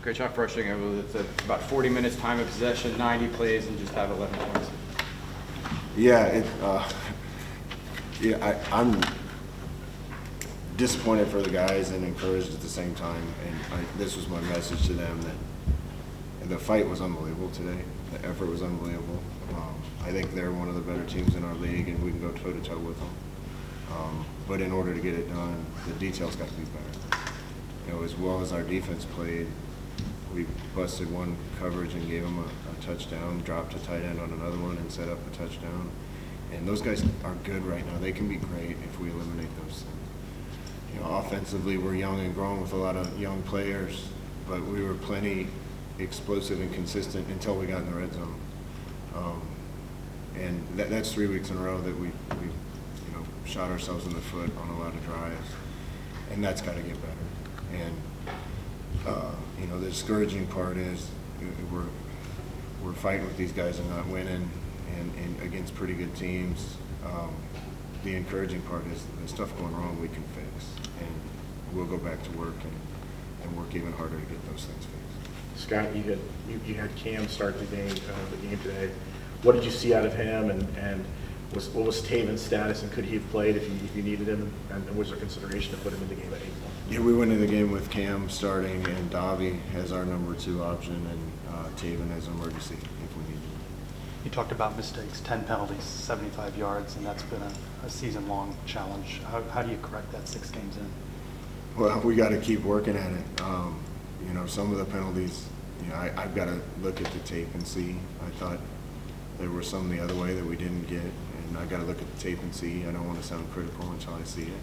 Great job frustrating it. It's about 40 minutes time of possession, 90 plays, and just have 11 points. Yeah, I'm disappointed for the guys and encouraged at the same time. And this was my message to them that the fight was unbelievable today. The effort was unbelievable. I think they're one of the better teams in our league, and we can go toe-to-toe with them. But in order to get it done, the details got to be better. You know, as well as our defense played, we busted one coverage and gave them a touchdown, dropped a tight end on another one and set up a touchdown. And those guys are good right now. They can be great if we eliminate those things. You know, offensively, we're young and grown with a lot of young players, but we were plenty explosive and consistent until we got in the red zone. And that's 3 weeks in a row that we shot ourselves in the foot on a lot of drives, and that's got to get better. And the discouraging part is we're fighting with these guys and not winning, and against pretty good teams. The encouraging part is the stuff going wrong we can fix, and we'll go back to work and work even harder to get those things fixed. Scott, you had Cam start the game today. What did you see out of him, and what was Taven's status, and could he have played if you needed him, and was there consideration to put him in the game at 8? Yeah, we went into the game with Cam starting and Davi as our number 2 option, and Taven as emergency if we needed him. You talked about mistakes, 10 penalties, 75 yards, and that's been a season-long challenge. How do you correct that 6 games in? Well, we got to keep working at it. Some of the penalties, I've got to look at the tape and see. I thought there were some the other way that we didn't get, and I got to look at the tape and see. I don't want to sound critical until I see it.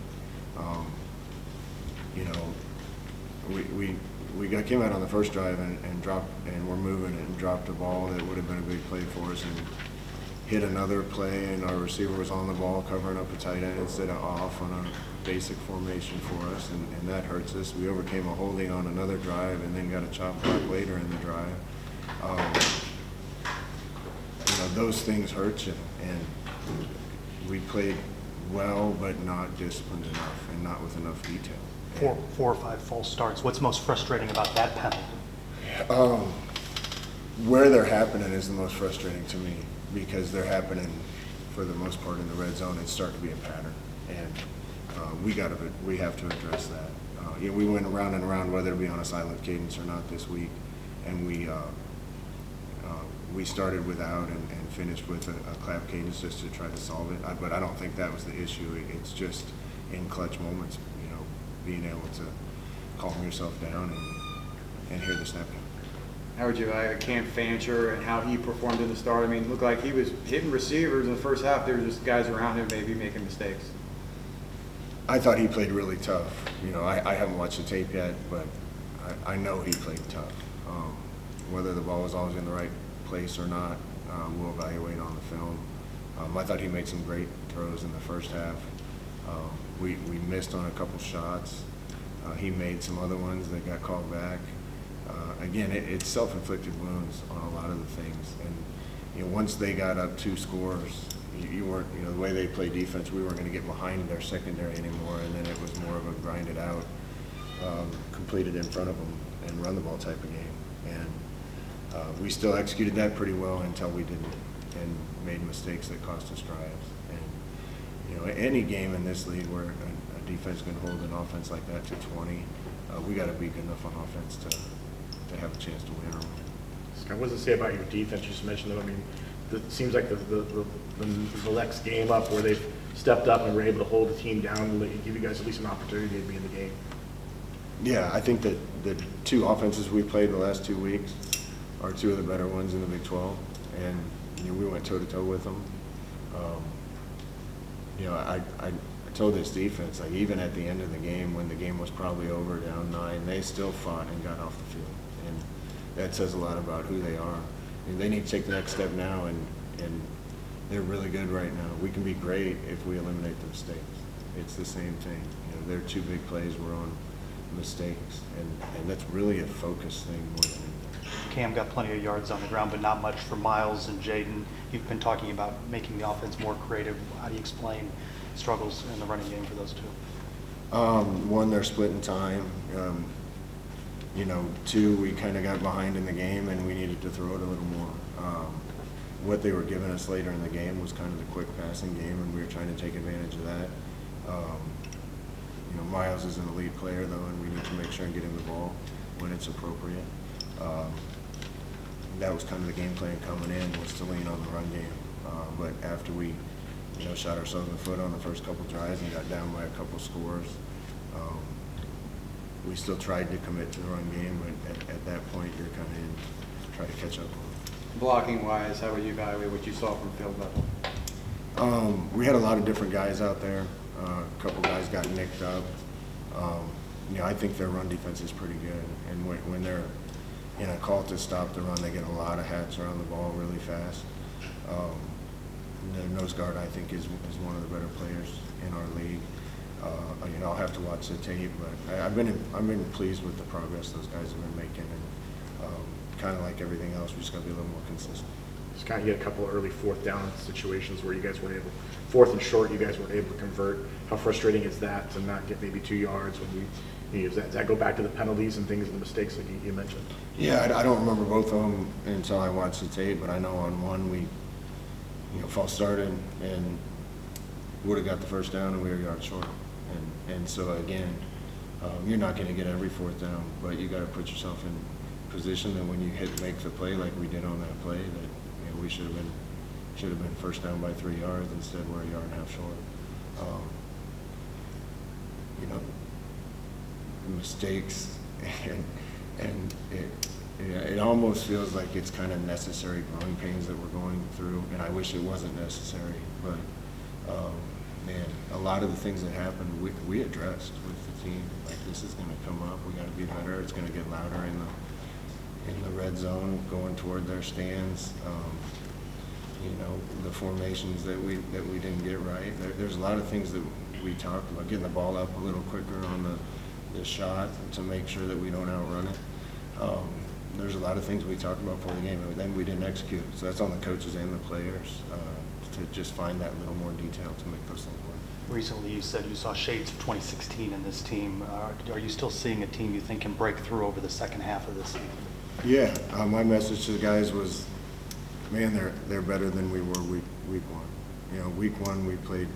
We came out on the first drive and dropped, and we're moving it and dropped a ball that would have been a big play for us, and hit another play, and our receiver was on the ball covering up a tight end instead of off on a basic formation for us, and that hurts us. We overcame a holding on another drive and then got a chop block later in the drive. Those things hurt you, and we played well but not disciplined enough and not with enough detail. 4 or 5 false starts. What's most frustrating about that penalty? Where they're happening is the most frustrating to me, because they're happening for the most part in the red zone and start to be a pattern, and we have to address that. We went around and around whether it be on a silent cadence or not this week, and we started without and finished with a clap cadence just to try to solve it. But I don't think that was the issue. It's just in clutch moments, being able to calm yourself down and hear the snap count. How would you Cam Fancher and how he performed in the start? I mean, it looked like he was hitting receivers in the first half. There were just guys around him maybe making mistakes. I thought he played really tough. I haven't watched the tape yet, but I know he played tough. Whether the ball was always in the right place or not, we'll evaluate on the film. I thought he made some great throws in the first half. We missed on a couple shots. He made some other ones that got called back. Again, it's self-inflicted wounds on a lot of the things. And once they got up 2 scores, you weren't, the way they play defense, we weren't going to get behind their secondary anymore. And then it was more of a grind it out, completed in front of them and run the ball type of game. And we still executed that pretty well until we didn't, and made mistakes that cost us drives. And any game in this league where a defense can hold an offense like that to 20, we got to be good enough on offense to have a chance to win. Scott, what does it say about your defense? You just mentioned them. I mean, it seems like the next game up where they've stepped up and were able to hold the team down and give you guys at least an opportunity to be in the game. Yeah, I think that the 2 offenses we played the last 2 weeks are 2 of the better ones in the Big 12, and we went toe-to-toe with them. I told this defense, like, even at the end of the game, when the game was probably over, down 9, they still fought and got off the field, and that says a lot about who they are. They need to take the next step now, and they're really good right now. We can be great if we eliminate the mistakes. It's the same thing. Their 2 big plays were on mistakes, and that's really a focus thing more than anything. Cam got plenty of yards on the ground, but not much for Miles and Jaden. You've been talking about making the offense more creative. How do you explain struggles in the running game for those 2? One, they're splitting time. You know, two, we kind of got behind in the game and we needed to throw it a little more. What they were giving us later in the game was kind of the quick passing game, and we were trying to take advantage of that. You know, Miles is an elite player, though, and we need to make sure and get him the ball when it's appropriate. That was kind of the game plan coming in, was to lean on the run game. But after we, you know, shot ourselves in the foot on the first couple drives and got down by a couple scores, we still tried to commit to the run game, but at that point, you're kind of in to try to catch up on it. Blocking wise, how would you evaluate what you saw from field level? We had a lot of different guys out there. A couple guys got nicked up. You know, I think their run defense is pretty good, and when they're in a call to stop the run, they get a lot of hats around the ball really fast. The nose guard, I think, is one of the better players in our league. You know, I'll have to watch the tape, but I've been pleased with the progress those guys have been making, and kind of like everything else, we just got to be a little more consistent. Just kind of get a couple of early fourth down situations where you guys weren't able, fourth and short, you guys weren't able to convert. How frustrating is that to not get maybe 2 yards when you use that? Does that go back to the penalties and things and the mistakes that you mentioned? Yeah, I don't remember both of them until I watched the tape, but I know on one we, you know, false started and would have got the first down and we were a yard short. And so again, you're not going to get every fourth down, but you got to put yourself in position that when you make the play like we did on that play, that, you know, we should have been first down by 3 yards. Instead we're a yard and a half short. You know, mistakes and it almost feels like it's kind of necessary growing pains that we're going through, and I wish it wasn't necessary, but man, a lot of the things that happened we addressed with the team. Like, this is going to come up, we got to be better, it's going to get louder in the red zone going toward their stands. You know, the formations that we didn't get right. There's a lot of things that we talked about, getting the ball up a little quicker on the shot to make sure that we don't outrun it. There's a lot of things we talked about before the game, and then we didn't execute. So that's on the coaches and the players to just find that little more detail to make those things work. Recently, you said you saw shades of 2016 in this team. Are you still seeing a team you think can break through over the second half of this season? Yeah, my message to the guys was, man, they're better than we were week one. You know, week one we played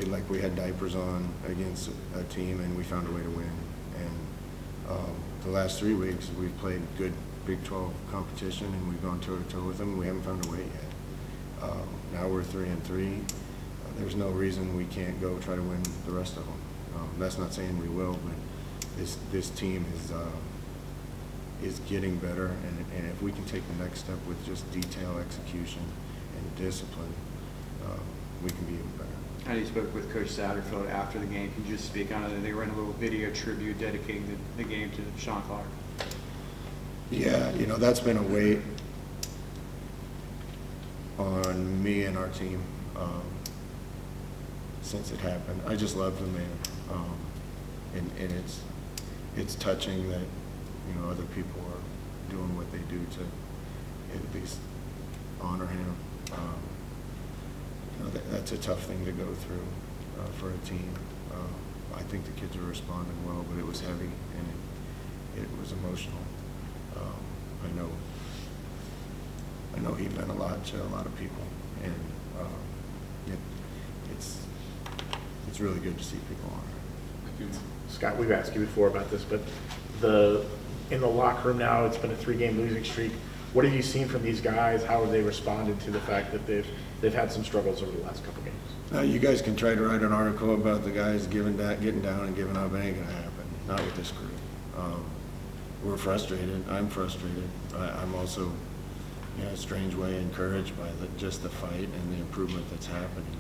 like we had diapers on against a team, and we found a way to win. And the last 3 weeks we've played good Big 12 competition, and we've gone toe to toe with them. And we haven't found a way yet. Now we're 3-3. There's no reason we can't go try to win the rest of them. That's not saying we will, but this team is getting better, and if we can take the next step with just detail, execution, and discipline, we can be even better. And you spoke with Coach Satterfield after the game. Can you just speak on it? And they ran a little video tribute dedicating the game to Sean Clark. Yeah, you know, that's been a weight on me and our team since it happened. I just love the man, and it's touching that, you know, other people are doing what they do to at least honor him. You know, that's a tough thing to go through for a team. I think the kids are responding well, but it was heavy and it was emotional. I know he meant a lot to a lot of people, and it's really good to see people honor him. Scott, we've asked you before about this, but in the locker room now, it's been a 3-game losing streak. What have you seen from these guys? How have they responded to the fact that they've had some struggles over the last couple games? Now, you guys can try to write an article about the guys getting down and giving up. It ain't gonna happen. Not with this group. We're frustrated. I'm frustrated. I'm also, in a strange way, encouraged by just the fight and the improvement that's happening.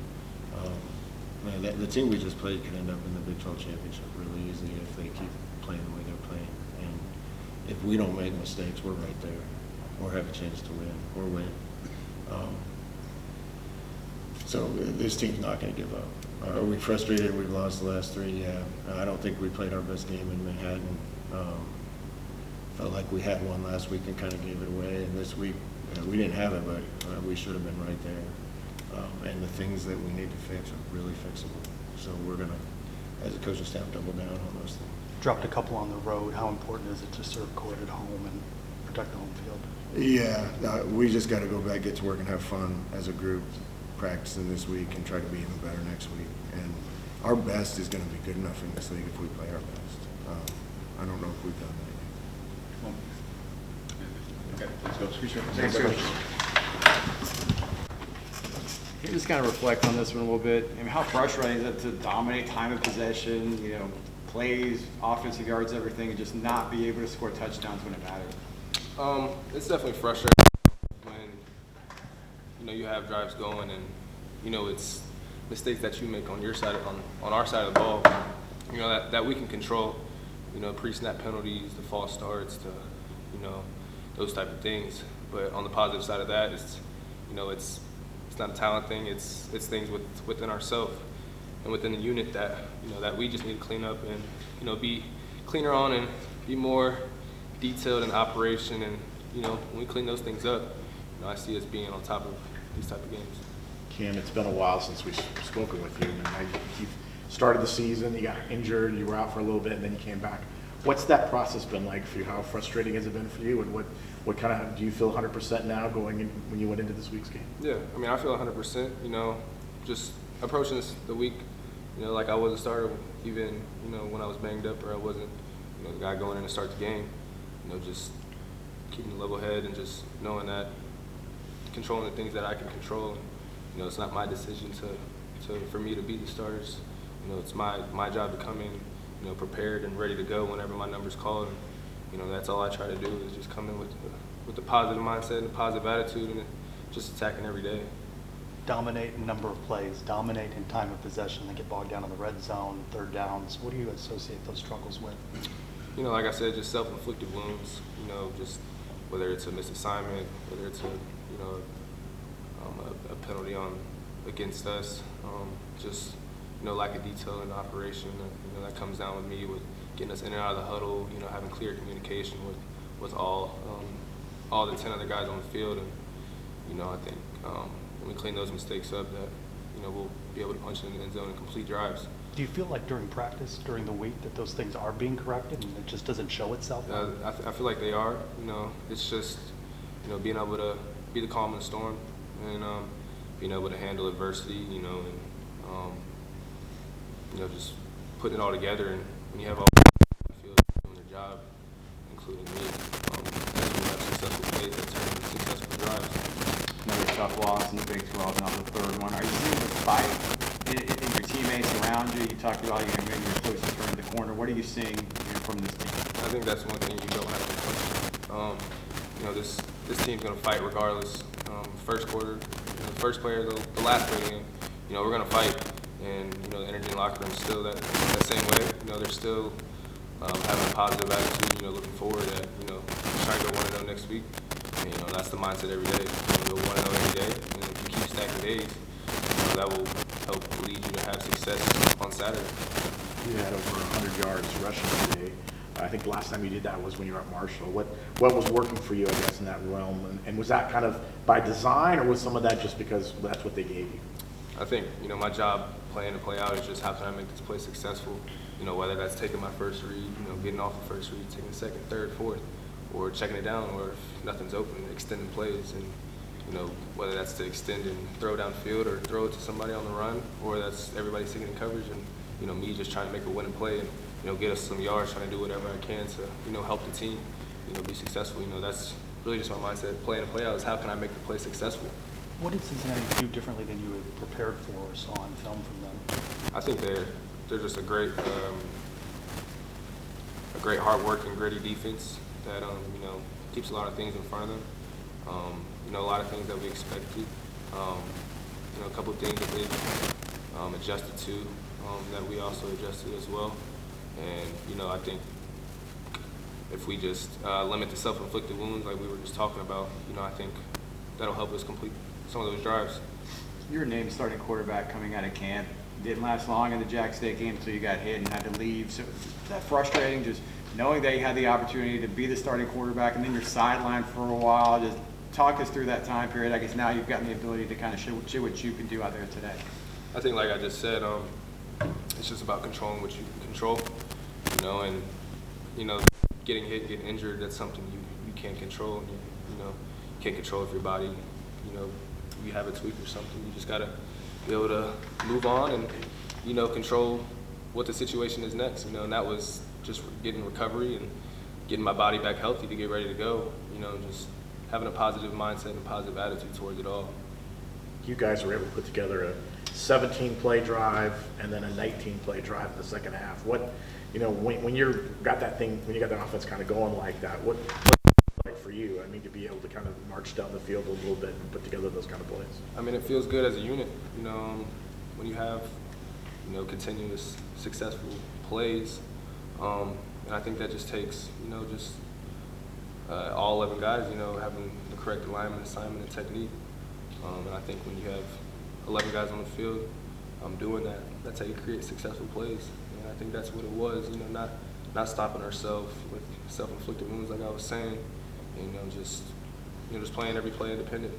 Man, the team we just played could end up in the Big 12 championship really easily if they keep playing the way they're playing. And if we don't make mistakes, we're right there, or have a chance to win, or win. So this team's not going to give up. Are we frustrated we've lost the last 3? Yeah. I don't think we played our best game in Manhattan. Felt like we had one last week and kind of gave it away. And this week, we didn't have it, but we should have been right there. And the things that we need to fix are really fixable. So we're going to, as a coaching staff, double down on those things. dropped a couple on the road. How important is it to serve court at home and protect the home field? Yeah, we just got to go back, get to work, and have fun as a group, practicing this week and try to be even better next week. And our best is going to be good enough in this league if we play our best. I don't know if we've done that yet. Okay, let's go. Thanks, Coach. Can you just kind of reflect on this one a little bit? I mean, how frustrating is it to dominate time of possession, plays, offensive yards, everything, and just not be able to score touchdowns when it matters? It's definitely frustrating when you have drives going and it's mistakes that you make on your side on our side of the ball. That we can control. Pre-snap penalties, the false starts, those type of things. But on the positive side of that, it's not a talent thing. It's things within ourselves and within the unit that that we just need to clean up and be cleaner on and be more detailed in operation. And when we clean those things up, I see us being on top of these type of games. Cam, it's been a while since we've spoken with you. And you started the season, you got injured, you were out for a little bit, and then you came back. What's that process been like for you? How frustrating has it been for you? And what kind of, do you feel 100% now going in when you went into this week's game? Yeah, I feel 100%. Just approaching the week, like I was a starter, even when I was banged up or I wasn't, the guy going in to start the game. Just keeping a level head and just knowing that controlling the things that I can control. It's not my decision for me to be the starters. It's my job to come in, prepared and ready to go whenever my number's called. And, that's all I try to do is just come in with the positive mindset and the positive attitude and just attacking every day. Dominate in number of plays, dominate in time of possession, they get bogged down in the red zone, third downs. What do you associate those struggles with? Like I said, just self-inflicted wounds, just whether it's a missed assignment, whether it's a penalty against us, just lack of detail in the operation. That comes down with me with getting us in and out of the huddle. Having clear communication with all the 10 other guys on the field, and I think when we clean those mistakes up, that we'll be able to punch in the end zone and complete drives. Do you feel like during practice, during the week, that those things are being corrected and it just doesn't show itself? I feel like they are. It's just being able to be the calm in the storm and being able to handle adversity. Just putting it all together. And when you have all the field doing their job, including me, that's when we have successful plays that turn into successful drives. Another tough loss in the Big 12, now the third one. Are you seeing the fight in your teammates around you? You talked about maybe your closest friend in the corner. What are you seeing from this team? I think that's one thing you don't have to question. This team's going to fight regardless. First quarter, the first player, the last player game, we're going to fight. And, the energy in the locker room is still that same way. They're still having a positive attitude, looking forward at, trying to go 1-0 next week. And, that's the mindset every day. Go 1-0 every day. And if you keep stacking days, that will help lead you to have success on Saturday. You had over 100 yards rushing today. I think the last time you did that was when you were at Marshall. What was working for you, I guess, in that realm? And was that kind of by design, or was some of that just because that's what they gave you? I think, my job play in and play out is just how can I make this play successful, whether that's taking my first read, getting off the first read, taking the second, third, fourth, or checking it down, or if nothing's open, extending plays. And, whether that's to extend and throw downfield or throw it to somebody on the run, or that's everybody sitting in coverage and, me just trying to make a winning play and, get us some yards, trying to do whatever I can to, help the team, be successful. That's really just my mindset. Play in and play out is how can I make the play successful. What did Cincinnati do differently than you had prepared for or saw on film from them? I think they're just a great hard-working, gritty defense that keeps a lot of things in front of them. A lot of things that we expected. A couple of things that they adjusted to that we also adjusted as well. And I think if we just limit the self-inflicted wounds like we were just talking about, I think that'll help us complete some of those drives. Your named starting quarterback coming out of camp didn't last long in the Jack State game until you got hit and had to leave. So is that frustrating, just knowing that you had the opportunity to be the starting quarterback and then you're sidelined for a while? Just talk us through that time period. I guess now you've gotten the ability to kind of show what you can do out there today. I think, like I just said, it's just about controlling what you can control. and, getting hit, getting injured, that's something you can't control. And you can't control if your body, you have a tweak or something. You just got to be able to move on and, control what the situation is next, and that was just getting recovery and getting my body back healthy to get ready to go, just having a positive mindset and a positive attitude towards it all. You guys were able to put together a 17-play drive and then a 19-play drive in the second half. What, when you got that offense kind of going like that, what like for you? I mean, to be able to kind of march down the field a little bit and put together those kind of plays. I mean, it feels good as a unit, when you have, continuous successful plays. And I think that just takes, all 11 guys, having the correct alignment, assignment, and technique. And I think when you have 11 guys on the field doing that, that's how you create successful plays. And I think that's what it was, not stopping ourselves with self-inflicted wounds like I was saying, and, just playing every play independent.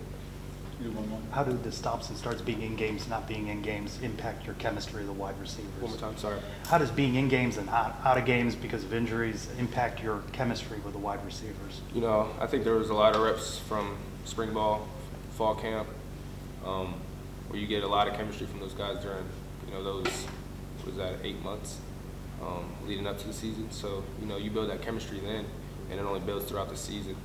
How do the stops and starts, being in games, not being in games, impact your chemistry of the wide receivers? One more time, sorry. How does being in games and out of games because of injuries impact your chemistry with the wide receivers? I think there was a lot of reps from spring ball, fall camp, where you get a lot of chemistry from those guys during, those, 8 months leading up to the season. So, you build that chemistry then, and it only builds throughout the season.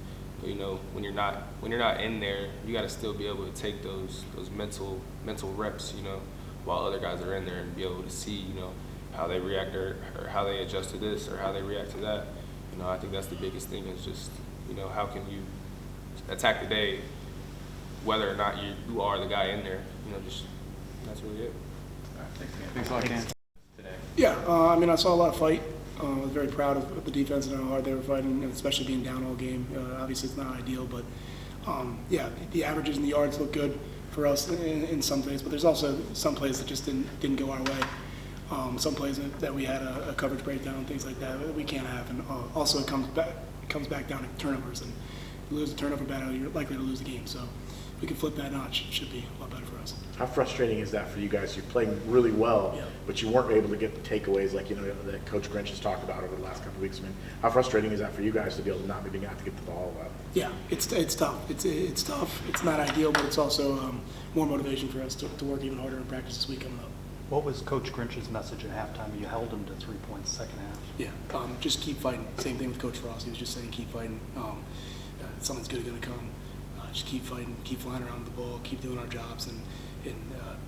But, when you're not in there, you got to still be able to take those mental reps, while other guys are in there, and be able to see, how they react or how they adjust to this or how they react to that. I think that's the biggest thing is just, how can you attack the day, whether or not you are the guy in there. Just that's really it. All right, thanks a lot, Cam. Today. Yeah, I saw a lot of fight. I was very proud of the defense and how hard they were fighting, and especially being down all game. Obviously, it's not ideal, but the averages and the yards look good for us in some plays. But there's also some plays that just didn't go our way. Some plays that we had a coverage breakdown and things like that we can't have. And also, it comes back down to turnovers. And you lose a turnover battle, you're likely to lose the game. So if we can flip that notch, it should be a lot better for us. How frustrating is that for you guys? You're playing really well, Yeah. but you weren't able to get the takeaways like that Coach Grinch has talked about over the last couple of weeks. I mean, how frustrating is that for you guys to be able to not maybe not to get the ball out? Yeah, it's tough. It's tough. It's not ideal, but it's also more motivation for us to work even harder in practice this week coming up. What was Coach Grinch's message at halftime? You held him to 3 points second half. Yeah, just keep fighting. Same thing with Coach Frost. He was just saying keep fighting. Something's good going to come. Just keep fighting, keep flying around the ball, keep doing our jobs, and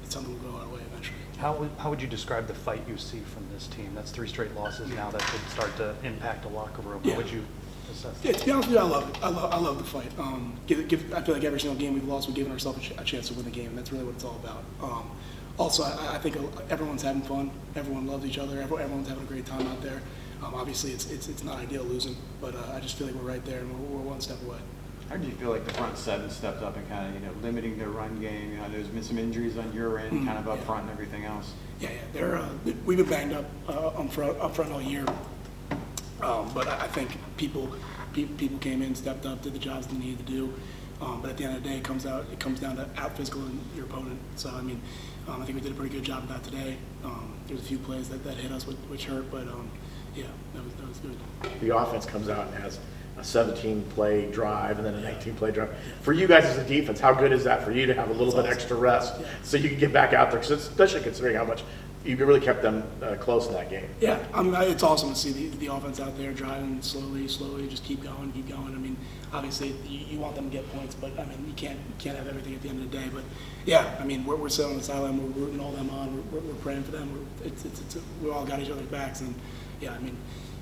something will go our way eventually. How would you describe the fight you see from this team? That's 3 straight losses now that could start to impact a locker room. Yeah. How would you assess that? Yeah, to be honest with you, I love it. I love the fight. I feel like every single game we've lost, we've given ourselves a chance to win the game, and that's really what it's all about. Also, I think everyone's having fun. Everyone loves each other. Everyone's having a great time out there. Obviously, it's not ideal losing, but I just feel like we're right there, and we're one step away. How did you feel like the front seven stepped up and kind of, limiting their run game? There's been some injuries on your end, kind of up front and everything else. Yeah. We've been banged up up front all year, but I think people came in, stepped up, did the jobs they needed to do. But at the end of the day, it comes down to out-physicaling your opponent. So I think we did a pretty good job of that today. There's a few plays that hit us, which hurt, but yeah, that was good. The offense comes out and has a 17-play drive and then a 19-play drive. For you guys as a defense, how good is that for you to have a little bit extra rest so you can get back out there? Especially considering how much you really kept them close in that game. Yeah, it's awesome to see the offense out there driving slowly, just keep going. Obviously you want them to get points, but you can't have everything at the end of the day. But yeah, we're sitting on the sideline, we're rooting all them on, we're praying for them. We all got each other's backs, and yeah,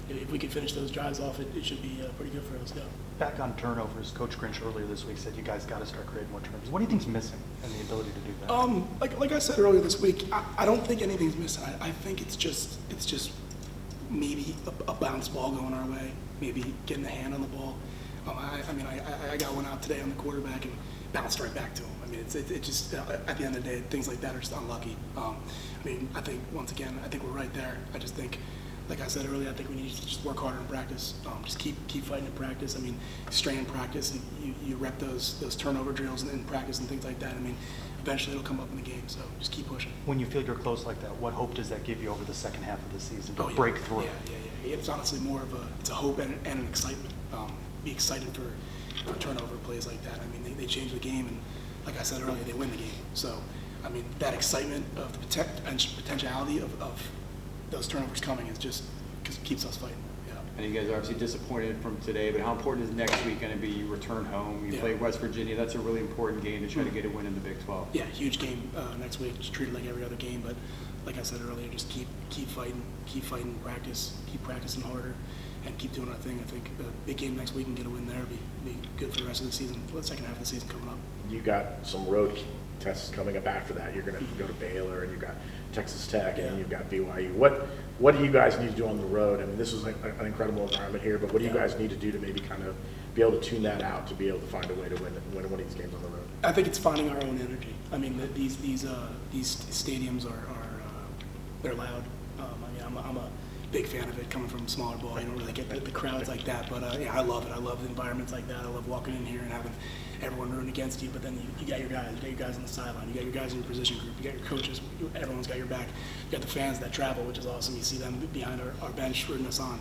if we could finish those drives off, it should be pretty good for us. Yeah. Back on turnovers, Coach Grinch earlier this week said you guys got to start creating more turnovers. What do you think's missing in the ability to do that? Like I said earlier this week, I don't think anything's missing. I think it's just maybe a bounce ball going our way, maybe getting a hand on the ball. I got one out today on the quarterback and bounced right back to him. It just at the end of the day, things like that are just unlucky. I think once again, I think we're right there. I just think like I said earlier, I think we need to just work harder in practice. Just keep fighting in practice. I mean, strain in practice, and you rep those turnover drills in practice and things like that. I mean, eventually it'll come up in the game. So just keep pushing. When you feel you're close like that, what hope does that give you over the second half of the season to Oh, yeah. break through? Yeah. It's honestly more of a hope and an excitement. Be excited for turnover plays like that. I mean, they change the game, and like I said earlier, they win the game. So, I mean, that excitement of the potentiality of those turnovers coming is just keeps us fighting. Yeah. And you guys are obviously disappointed from today, but how important is next week going to be? You return home, you play West Virginia. That's a really important game to try to get a win in the Big 12. Yeah, huge game next week. Just treat it like every other game, but like I said earlier, just keep fighting, practice, keep practicing harder, and keep doing our thing. I think a big game next week and get a win there would be good for the rest of the season, the second half of the season coming up. You got some road tests coming up after that. You're going to go to Baylor, and you've got Texas Tech, and you've got BYU. What do you guys need to do on the road? I mean, this is an incredible environment here, but what do you guys need to do to maybe kind of be able to tune that out, to be able to find a way to win one of these games on the road? I think it's finding our own energy. I mean, these stadiums are they're loud. I mean, I'm a big fan of it coming from smaller ball. You don't really get the crowds like that, but yeah, I love it. I love the environments like that. I love walking in here and having everyone rooting against you, but then you got your guys. You got your guys on the sideline. You got your guys in your position group. You got your coaches. Everyone's got your back. You got the fans that travel, which is awesome. You see them behind our bench rooting us on.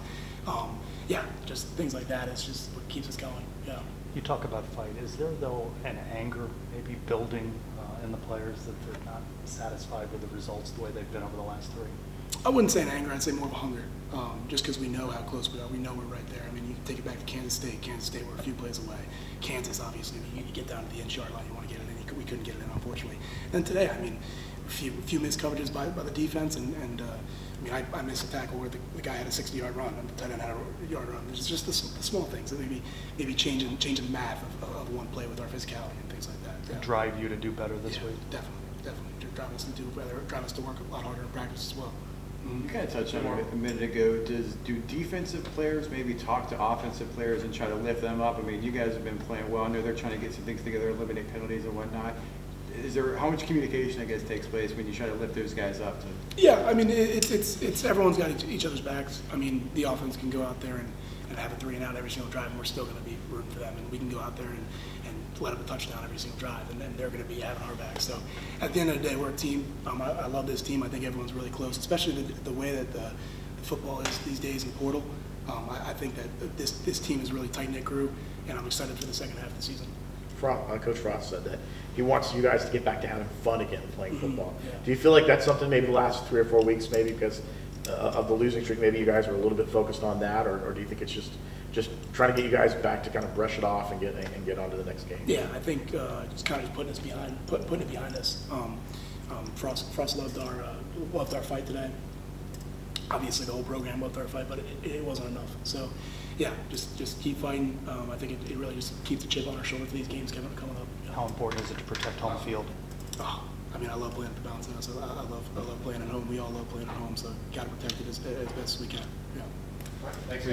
Yeah, just things like that. It's just what keeps us going. Yeah. You talk about fight. Is there, though, an anger maybe building in the players that they're not satisfied with the results the way they've been over the last three? I wouldn't say an anger. I'd say more of a hunger, just because we know how close we are. We know we're right there. I mean, you can take it back to Kansas State. Kansas State, we're a few plays away. Kansas, obviously, you get down to the inch-yard line, you want to get it in. We couldn't get it in, unfortunately. And today, I mean, a few missed coverages by the defense, and I mean, I missed a tackle where the guy had a 60-yard run, and the tight end had a yard run. It's just the small things that maybe changing the math of one play with our physicality and things like that. Yeah. Drive you to do better this week? Definitely. Drive us to do better. Drive us to work a lot harder in practice as well. You kind of touched on it a minute ago. Do defensive players maybe talk to offensive players and try to lift them up? I mean, you guys have been playing well. I know they're trying to get some things together, eliminate penalties and whatnot. How much communication, I guess, takes place when you try to lift those guys up? Yeah, I mean, it's everyone's got each other's backs. I mean, the offense can go out there and have a 3-and-out every single drive, and we're still going to be rooting for them. And we can go out there and let up a touchdown every single drive, and then they're going to be having our back. So at the end of the day, we're a team. I love this team. I think everyone's really close, especially the way that the football is these days in portal. I think that this team is a really tight-knit group, and I'm excited for the second half of the season. Coach Frost said that he wants you guys to get back to having fun again playing football. Yeah. Do you feel like that's something maybe the last 3 or 4 weeks, maybe because of the losing streak, maybe you guys were a little bit focused on that, or do you think it's just trying to get you guys back to kind of brush it off and get on to the next game? Yeah, I think just kind of putting it behind us. Frost loved our fight today. Obviously, the whole program loved our fight, but it wasn't enough. So, yeah, just keep fighting. I think it really just keeps the chip on our shoulder for these games coming up. Yeah. How important is it to protect home field? Oh, I mean, I love playing at the Bounce House. I love playing at home. We all love playing at home, so got to protect it as best as we can. Yeah. Thanks.